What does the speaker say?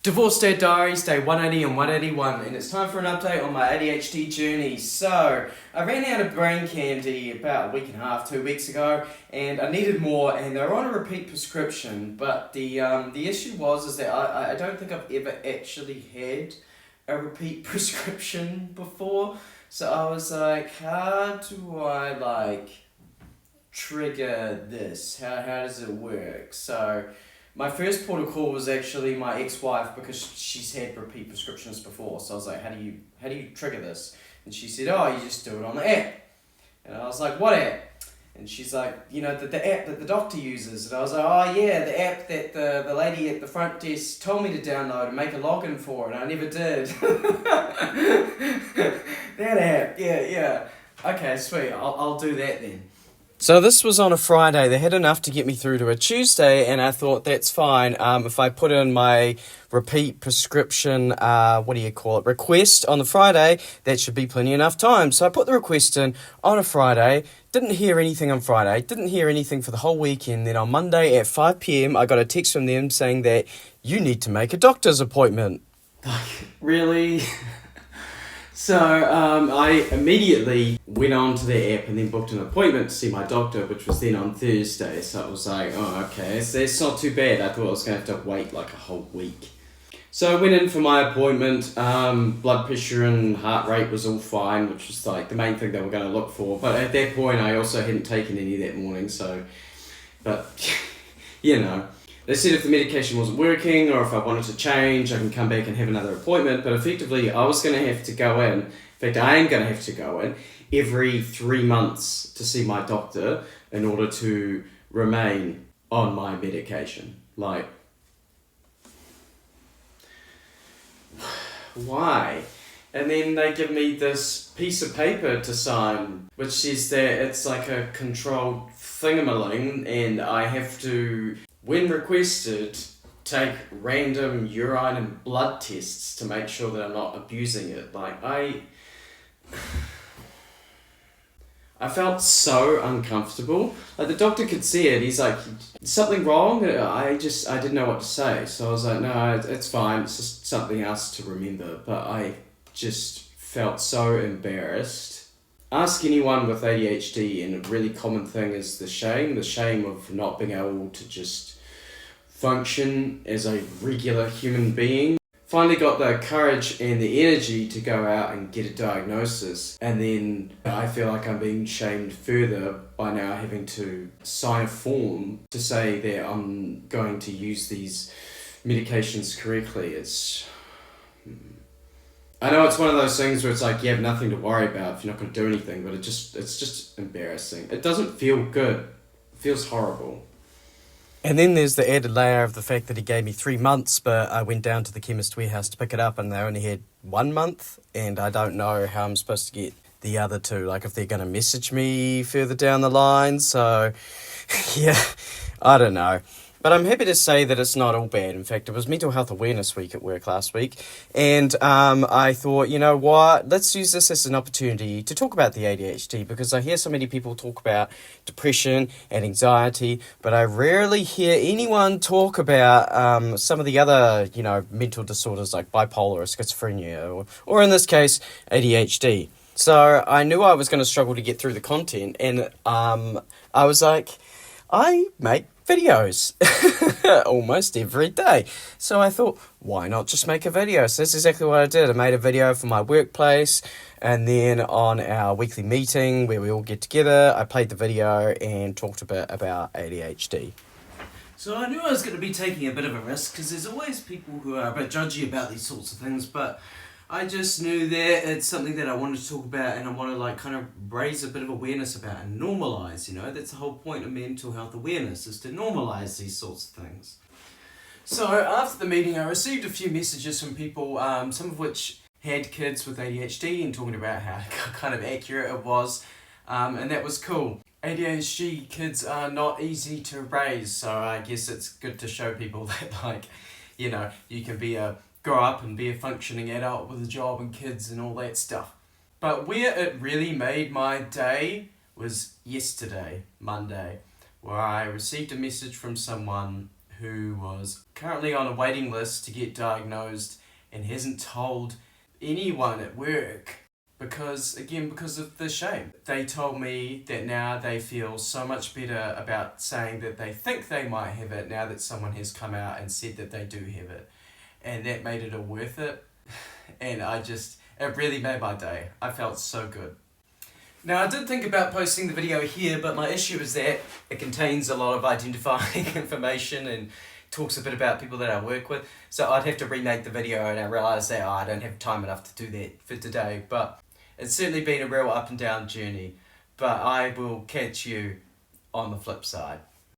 Divorce Dad Diaries, day 180 and 181, and it's time for an update on my ADHD journey. So, I ran out of brain candy about a week and a half, 2 weeks ago, and I needed more, and they were on a repeat prescription, but the issue is that I don't think I've ever actually had a repeat prescription before, so I was like, how do I, trigger this? How does it work? So, my first port of call was actually my ex-wife because she's had repeat prescriptions before. So I was like, how do you trigger this? And she said, oh, you just do it on the app. And I was like, what app? And she's like, the app that the doctor uses. And I was like, oh yeah, the app that the lady at the front desk told me to download and make a login for, and I never did. That app, yeah. Okay, sweet, I'll do that then. So this was on a Friday. They had enough to get me through to a Tuesday, and I thought that's fine. If I put in my repeat prescription, request on the Friday, that should be plenty enough time. So I put the request in on a Friday, didn't hear anything on Friday, didn't hear anything for the whole weekend. Then on Monday at 5 p.m, I got a text from them saying that you need to make a doctor's appointment. Really? So I immediately went on to the app and then booked an appointment to see my doctor, which was then on Thursday. So it was like, oh, okay, so it's not too bad. I thought I was going to have to wait like a whole week. So I went in for my appointment. Blood pressure and heart rate was all fine, which was like the main thing they were going to look for. But at that point, I also hadn't taken any that morning. But they said if the medication wasn't working or if I wanted to change, I can come back and have another appointment. But effectively, I was going to have to go in. In fact, I am going to have to go in every 3 months to see my doctor in order to remain on my medication. Like, why? And then they give me this piece of paper to sign, which says that it's like a controlled thingamaling, and I have to, when requested, take random urine and blood tests to make sure that I'm not abusing it. I felt so uncomfortable. Like, the doctor could see it. He's like, something wrong? I didn't know what to say. So I was like, no, it's fine. It's just something else to remember. But I just felt so embarrassed. Ask anyone with ADHD, and a really common thing is the shame of not being able to just function as a regular human being. Finally got the courage and the energy to go out and get a diagnosis, and then I feel like I'm being shamed further by now having to sign a form to say that I'm going to use these medications correctly. I know it's one of those things where it's like you have nothing to worry about if you're not going to do anything, but it's just embarrassing. It doesn't feel good. It feels horrible. And then there's the added layer of the fact that he gave me 3 months, but I went down to the chemist warehouse to pick it up and they only had 1 month, and I don't know how I'm supposed to get the other 2, like if they're going to message me further down the line. So, yeah, I don't know. But I'm happy to say that it's not all bad. In fact, it was Mental Health Awareness Week at work last week. And I thought, you know what, let's use this as an opportunity to talk about the ADHD, because I hear so many people talk about depression and anxiety, but I rarely hear anyone talk about some of the other, mental disorders like bipolar or schizophrenia, or in this case, ADHD. So I knew I was going to struggle to get through the content, and I was like, I make videos almost every day. So I thought, why not just make a video? So that's exactly what I did. I made a video for my workplace, and then on our weekly meeting where we all get together, I played the video and talked a bit about ADHD. So I knew I was going to be taking a bit of a risk, because there's always people who are a bit judgy about these sorts of things, but I just knew that it's something that I wanted to talk about, and I want to kind of raise a bit of awareness about and normalise, that's the whole point of mental health awareness, is to normalise these sorts of things. So after the meeting, I received a few messages from people, some of which had kids with ADHD, and talking about how kind of accurate it was, and that was cool. ADHD kids are not easy to raise, so I guess it's good to show people that, you can grow up and be a functioning adult with a job and kids and all that stuff. But where it really made my day was yesterday, Monday, where I received a message from someone who was currently on a waiting list to get diagnosed and hasn't told anyone at work because of the shame. They told me that now they feel so much better about saying that they think they might have it now that someone has come out and said that they do have it. And that made it all worth it. And it really made my day. I felt so good. Now, I did think about posting the video here, but my issue is that it contains a lot of identifying information and talks a bit about people that I work with. So I'd have to remake the video, and I realised that I don't have time enough to do that for today. But it's certainly been a real up and down journey. But I will catch you on the flip side.